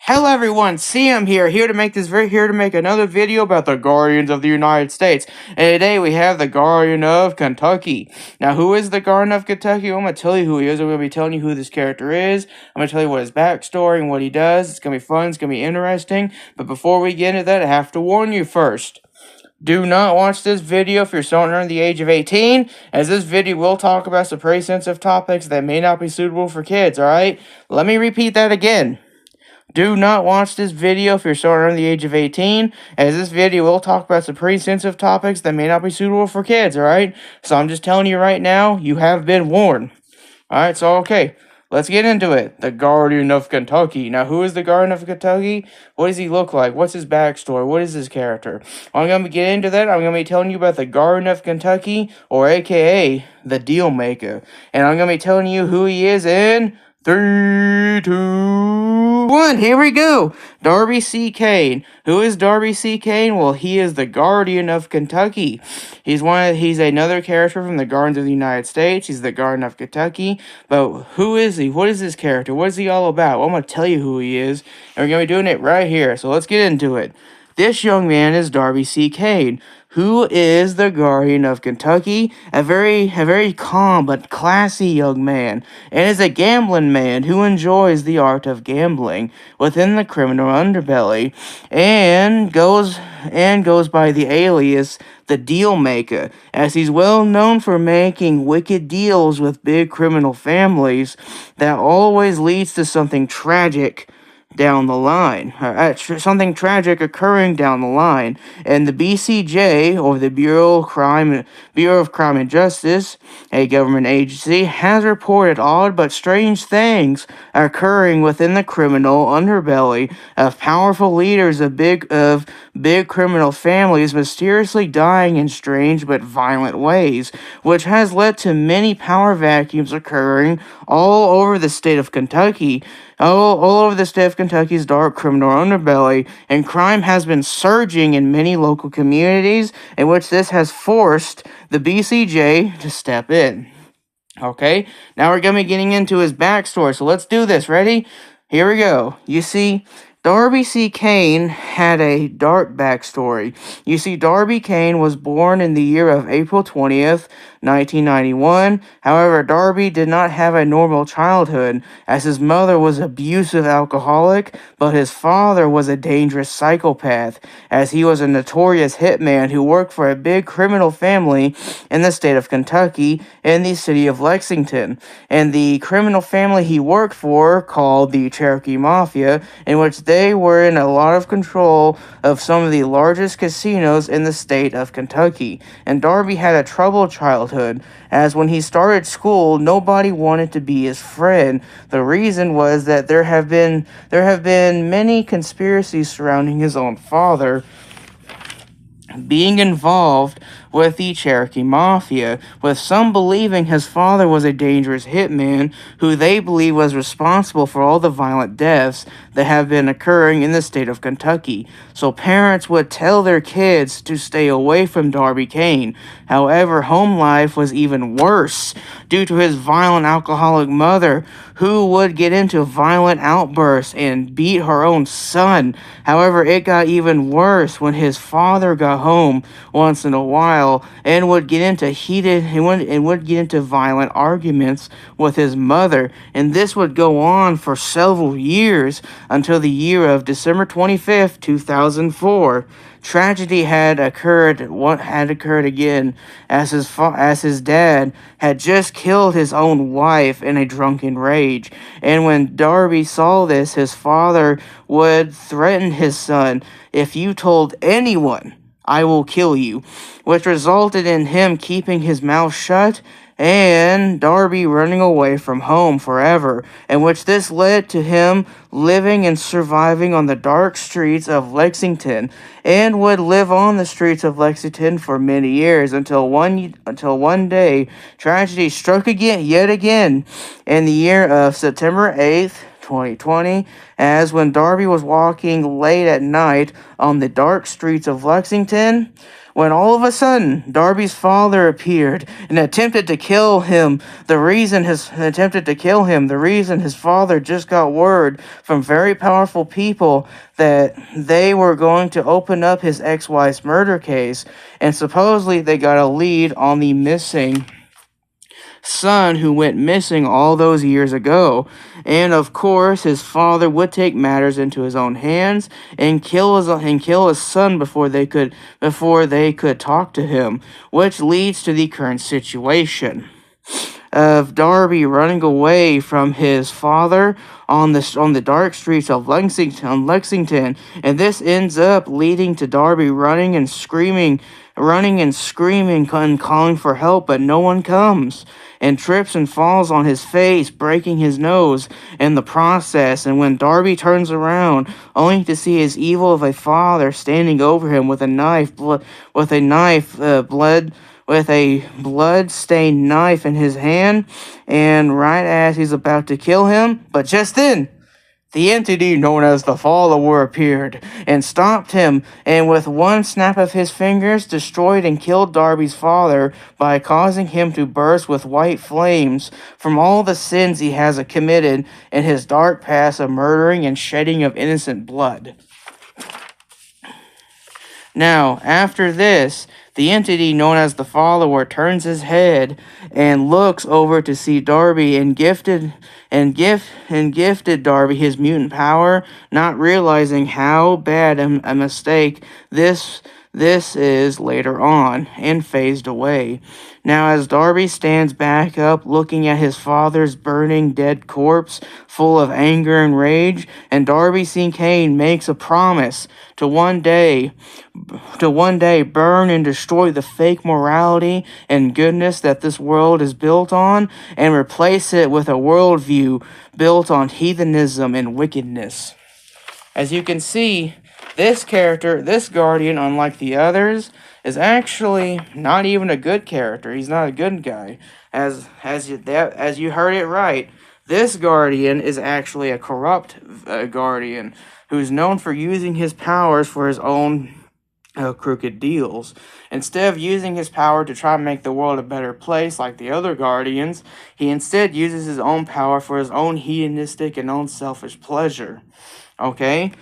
Hello everyone, Sam here to make another video about the Guardians of the United States. And today we have the Guardian of Kentucky. Now, who is the Guardian of Kentucky? I'm going to tell you who he is. I'm going to be telling you who this character is. I'm going to tell you what his backstory and what he does. It's going to be fun. It's going to be interesting. But before we get into that, I have to warn you first. Do not watch this video if you're still under the age of 18, as this video will talk about some pretty sensitive topics that may not be suitable for kids, alright? Let me repeat that again. Do not watch this video if you're still under the age of 18, as this video will talk about some pretty sensitive topics that may not be suitable for kids, alright? So I'm just telling you right now, you have been warned. Alright, so okay, let's get into it. The Guardian of Kentucky. Now, who is the Guardian of Kentucky? What does he look like? What's his backstory? What is his character? I'm going to get into that. I'm going to be telling you about the Guardian of Kentucky, or aka, the Deal Maker. And I'm going to be telling you who he is in 3, 2, 1, here we go. Darby C. Kane. Who is Darby C. Kane? Well, he is the Guardian of Kentucky. He's another character from the Guardians of the United States. He's the Guardian of Kentucky. But who is he? What is this character? What is he all about? Well, I'm going to tell you who he is. And we're going to be doing it right here. So let's get into it. This young man is Darby C. Kane, who is the Guardian of Kentucky, a very calm but classy young man, and is a gambling man who enjoys the art of gambling within the criminal underbelly, and goes by the alias the Deal Maker, as he's well known for making wicked deals with big criminal families that always leads to something tragic down the line, something tragic occurring down the line, and the BCJ, or the Bureau of Crime and Justice, a government agency, has reported odd but strange things occurring within the criminal underbelly of powerful leaders of big criminal families mysteriously dying in strange but violent ways, which has led to many power vacuums occurring all over the state of Kentucky. All over the state of Kentucky's dark criminal underbelly, and crime has been surging in many local communities, in which this has forced the BCJ to step in. Okay, now we're going to be getting into his backstory, so let's do this. Ready? Here we go. You see, Darby C. Kane had a dark backstory. You see, Darby Kane was born in the year of April 20th, 1991. However, Darby did not have a normal childhood, as his mother was an abusive alcoholic, but his father was a dangerous psychopath, as he was a notorious hitman who worked for a big criminal family in the state of Kentucky in the city of Lexington. And the criminal family he worked for, called the Cherokee Mafia, in which they were in a lot of control of some of the largest casinos in the state of Kentucky. And Darby had a troubled childhood, as when he started school, nobody wanted to be his friend. The reason was that there have been many conspiracies surrounding his own father being involved with the Cherokee Mafia, with some believing his father was a dangerous hitman who they believe was responsible for all the violent deaths that have been occurring in the state of Kentucky. So parents would tell their kids to stay away from Darby Kane. However, home life was even worse due to his violent alcoholic mother, who would get into violent outbursts and beat her own son. However, it got even worse when his father got home once in a while and would get into violent arguments with his mother, and this would go on for several years until the year of December 25th, 2004. Tragedy had occurred again, as his dad had just killed his own wife in a drunken rage. And when Darby saw this, his father would threaten his son, "If you told anyone, I will kill you," which resulted in him keeping his mouth shut and Darby running away from home forever, in which this led to him living and surviving on the dark streets of Lexington, and would live on the streets of Lexington for many years until one day tragedy struck yet again in the year of September 8th, 2020, as when Darby was walking late at night on the dark streets of Lexington, when all of a sudden Darby's father appeared and attempted to kill him. The reason his father just got word from very powerful people that they were going to open up his ex-wife's murder case, and supposedly they got a lead on the missing son who went missing all those years ago. And of course, his father would take matters into his own hands and kill his son before they could talk to him, which leads to the current situation of Darby running away from his father on the dark streets of Lexington, and this ends up leading to Darby running and screaming and calling for help, but no one comes, and trips and falls on his face, breaking his nose in the process. And when Darby turns around, only to see his evil of a father standing over him with a blood-stained knife in his hand, and right as he's about to kill him, but just then, the entity known as the Follower appeared and stopped him, and with one snap of his fingers destroyed and killed Darby's father by causing him to burst with white flames from all the sins he has committed in his dark past of murdering and shedding of innocent blood. Now, after this, the entity known as the Follower turns his head and looks over to see Darby and gifted Darby his mutant power, not realizing how bad a mistake this is later on, and phased away. Now, as Darby stands back up, looking at his father's burning dead corpse, full of anger and rage, and Darby C. Kane makes a promise to one day burn and destroy the fake morality and goodness that this world is built on, and replace it with a worldview built on heathenism and wickedness. As you can see, this Guardian, unlike the others, is actually not even a good character. He's not a good guy. As you heard it right, this Guardian is actually a corrupt Guardian who's known for using his powers for his own crooked deals. Instead of using his power to try to make the world a better place like the other Guardians, he instead uses his own power for his own hedonistic and own selfish pleasure. Okay?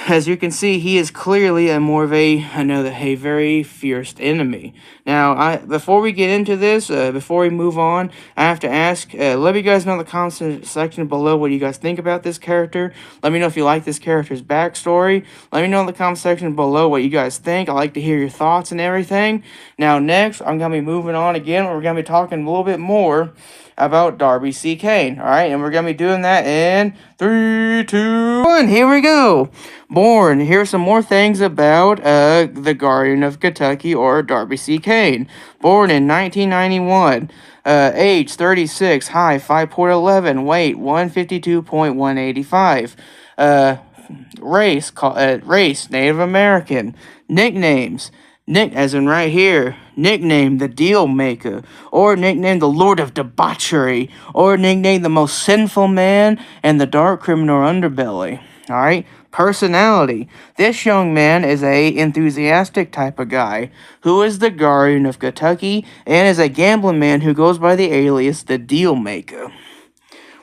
As you can see, he is clearly a very fierce enemy. Now, before we get into this, before we move on, I have to ask, let me guys know in the comment section below what you guys think about this character. Let me know if you like this character's backstory. Let me know in the comment section below what you guys think. I like to hear your thoughts and everything. Now, next, I'm going to be moving on again. We're going to be talking a little bit more about Darby C. Kane. Alright, and we're going to be doing that in 3, 2, 1. Here we go. Born. Here's some more things about the Guardian of Kentucky, or Darby C. Kane. Born in 1991. Age 36. Height 5'11". Weight 152.185. Race Native American. Nicknames. As in right here, nickname the Deal Maker, or nickname the Lord of Debauchery, or nickname the most sinful man and the dark criminal underbelly. Alright? Personality. This young man is a enthusiastic type of guy who is the Guardian of Kentucky and is a gambling man who goes by the alias the Deal Maker.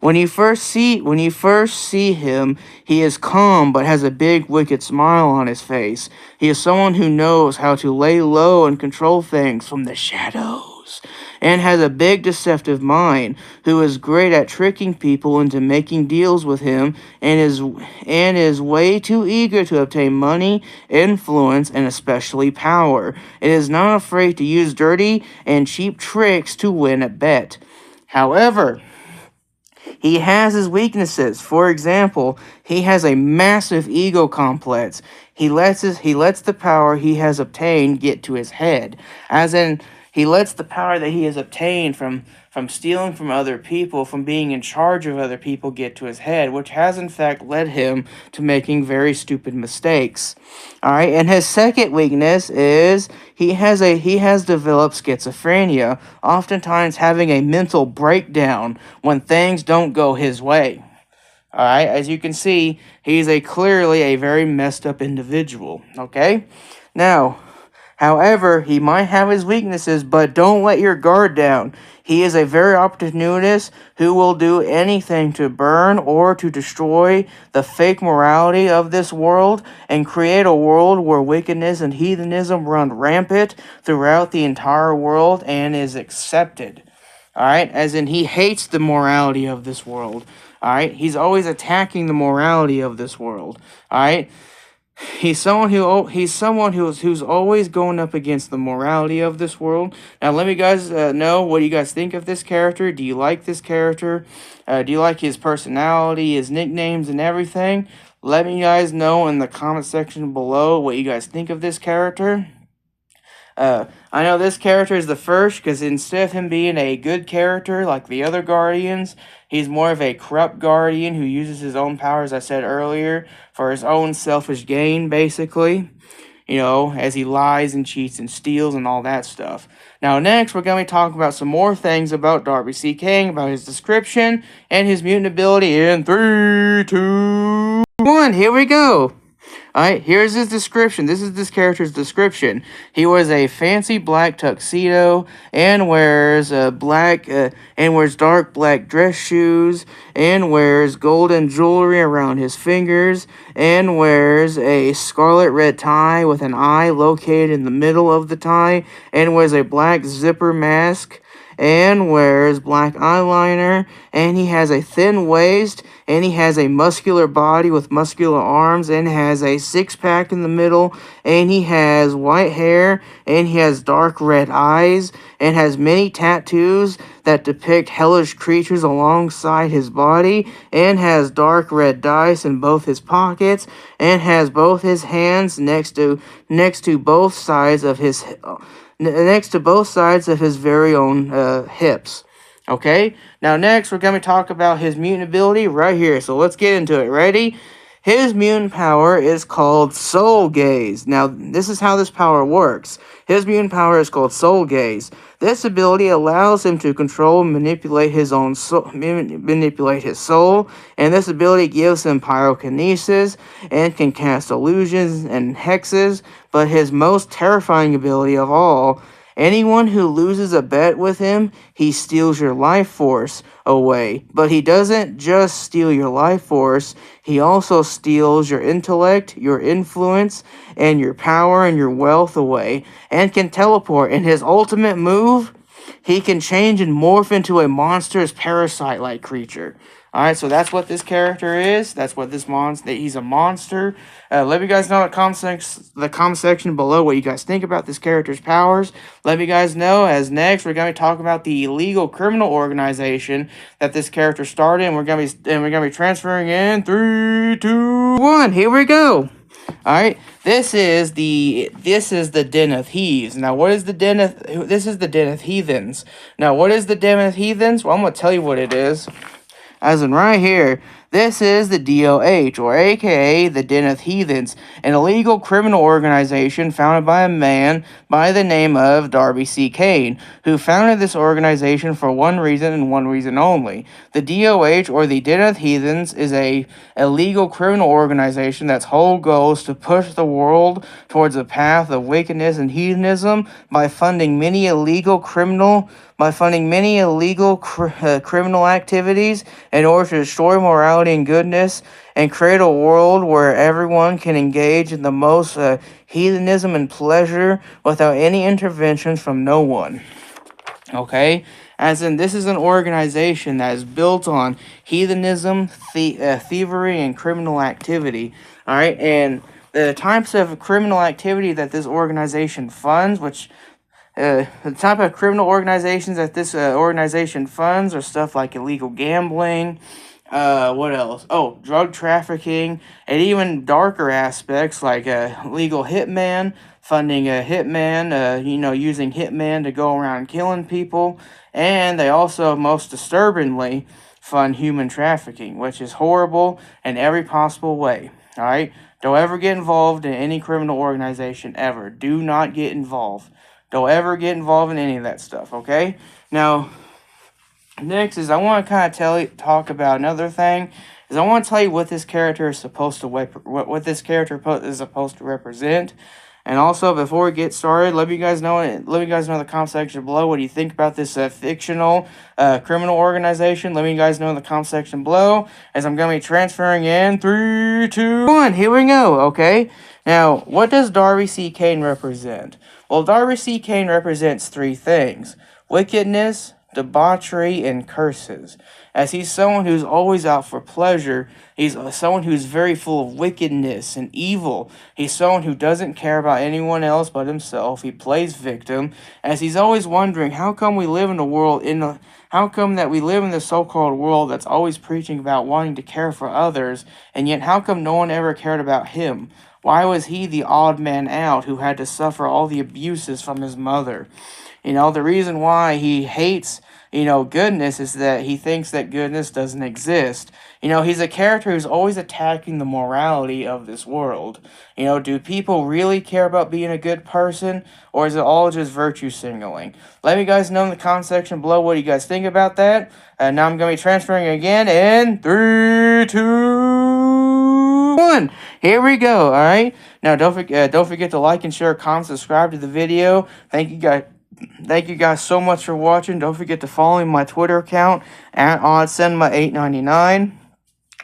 When you first see him, he is calm but has a big wicked smile on his face. He is someone who knows how to lay low and control things from the shadows, and has a big deceptive mind, who is great at tricking people into making deals with him, and is way too eager to obtain money, influence, and especially power. It is not afraid to use dirty and cheap tricks to win a bet. However, he has his weaknesses. For example, he has a massive ego complex. He lets the power he has obtained get to his head. As in, he lets the power that he has obtained from stealing from other people, from being in charge of other people, get to his head, which has in fact led him to making very stupid mistakes. Alright, and his second weakness is he has developed schizophrenia, oftentimes having a mental breakdown when things don't go his way. Alright, as you can see, he's clearly a very messed up individual. Okay? Now, however, he might have his weaknesses, but don't let your guard down. He is a very opportunist who will do anything to burn or to destroy the fake morality of this world and create a world where wickedness and heathenism run rampant throughout the entire world and is accepted. Alright, as in he hates the morality of this world. Alright, he's always attacking the morality of this world. Alright, he's someone who's always going up against the morality of this world. Now, let me guys know what you guys think of this character. Do you like this character? Do you like his personality, his nicknames, and everything? Let me guys know in the comment section below what you guys think of this character. I know this character is the first because instead of him being a good character like the other Guardians, he's more of a corrupt Guardian who uses his own power, as I said earlier, for his own selfish gain, basically. You know, as he lies and cheats and steals and all that stuff. Now, next, we're going to be talking about some more things about Darby C. King, about his description and his mutant ability in 3, 2, 1. Here we go. Alright, here's his description. This is this character's description. He wears a fancy black tuxedo and wears dark black dress shoes and wears golden jewelry around his fingers and wears a scarlet red tie with an eye located in the middle of the tie and wears a black zipper mask and wears black eyeliner, and he has a thin waist, and he has a muscular body with muscular arms, and has a six-pack in the middle, and he has white hair, and he has dark red eyes, and has many tattoos that depict hellish creatures alongside his body, and has dark red dice in both his pockets, and has both his hands next to both sides of his very own hips. Okay? Now, next, we're going to talk about his mutant ability right here. So, let's get into it. Ready? His mutant power is called Soul Gaze. Now, this is how this power works. His mutant power is called Soul Gaze. This ability allows him to control and manipulate his soul, and this ability gives him pyrokinesis and can cast illusions and hexes, but his most terrifying ability of all, anyone who loses a bet with him, he steals your life force away. But he doesn't just steal your life force, he also steals your intellect, your influence, and your power and your wealth away, and can teleport. In his ultimate move, he can change and morph into a monstrous parasite-like creature. Alright, so that's what this character is. That's what this monster. He's a monster. Let me guys know in the comment section below what you guys think about this character's powers. Let me guys know. As next, we're going to talk about the illegal criminal organization that this character started, and we're going to be transferring in 3, 2, 1. Here we go. Alright, this is the Den of Thieves. Now, what is the this is the Den of Heathens. Now, what is the Den of Heathens? Well, I'm going to tell you what it is. As in right here, this is the DOH, or aka the Den of Heathens, an illegal criminal organization founded by a man by the name of Darby C. Kane, who founded this organization for one reason and one reason only. The DOH, or the Den of Heathens, is a illegal criminal organization that's whole goal is to push the world towards a path of wickedness and heathenism by funding many illegal criminal criminal activities in order to destroy morality and goodness and create a world where everyone can engage in the most heathenism and pleasure without any interventions from no one. Okay? As in, this is an organization that is built on heathenism, thievery, and criminal activity. Alright? And the types of criminal activity that this organization funds, the type of criminal organizations that this organization funds are stuff like illegal gambling, what else? Oh, drug trafficking, and even darker aspects like legal hitman, funding a hitman, using hitman to go around killing people, and they also, most disturbingly, fund human trafficking, which is horrible in every possible way. Alright? Don't ever get involved in any criminal organization, ever. Do not get involved. Don't ever get involved in any of that stuff, okay? Now, next is I want to kind of talk about another thing, is I want to tell you what this character is supposed to what this character is supposed to represent. And also, before we get started, let me guys know in the comment section below what do you think about this fictional criminal organization. Let me guys know in the comment section below, as I'm going to be transferring in 3, 2, 1. Here we go, okay? Now, what does Darby C. Kane represent? Well, Darby C. Kane represents 3 things: wickedness, debauchery, and curses. As he's someone who's always out for pleasure, he's someone who's very full of wickedness and evil. He's someone who doesn't care about anyone else but himself. He plays victim, as he's always wondering, how come we live in a world how come that we live in this so-called world that's always preaching about wanting to care for others, and yet how come no one ever cared about him? Why was he the odd man out who had to suffer all the abuses from his mother? The reason why he hates, goodness is that he thinks that goodness doesn't exist. He's a character who's always attacking the morality of this world. Do people really care about being a good person, or is it all just virtue signaling? Let me guys know in the comment section below what you guys think about that. And now I'm going to be transferring again in 3, 2, 1. Here we go, alright? Now, don't forget to like and share, comment, subscribe to the video. Thank you guys so much for watching. Don't forget to follow me my Twitter account at oddcinema899.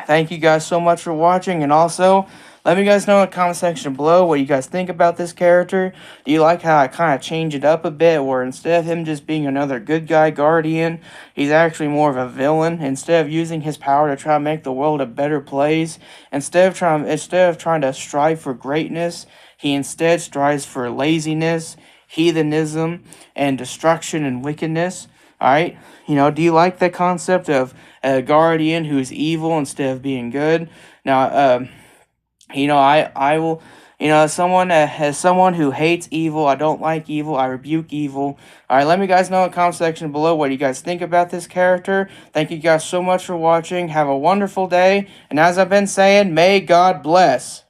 Thank you guys so much for watching, and also let me guys know in the comment section below what you guys think about this character. Do you like how I kind of change it up a bit, where instead of him just being another good guy guardian, he's actually more of a villain? Instead of using his power to try to make the world a better place, instead of trying to strive for greatness, he instead strives for laziness, heathenism, and destruction and wickedness. Alright? Do you like the concept of a guardian who's evil instead of being good? Now, I will, as someone who hates evil, I don't like evil, I rebuke evil. Alright, let me guys know in the comment section below what you guys think about this character. Thank you guys so much for watching. Have a wonderful day. And as I've been saying, may God bless.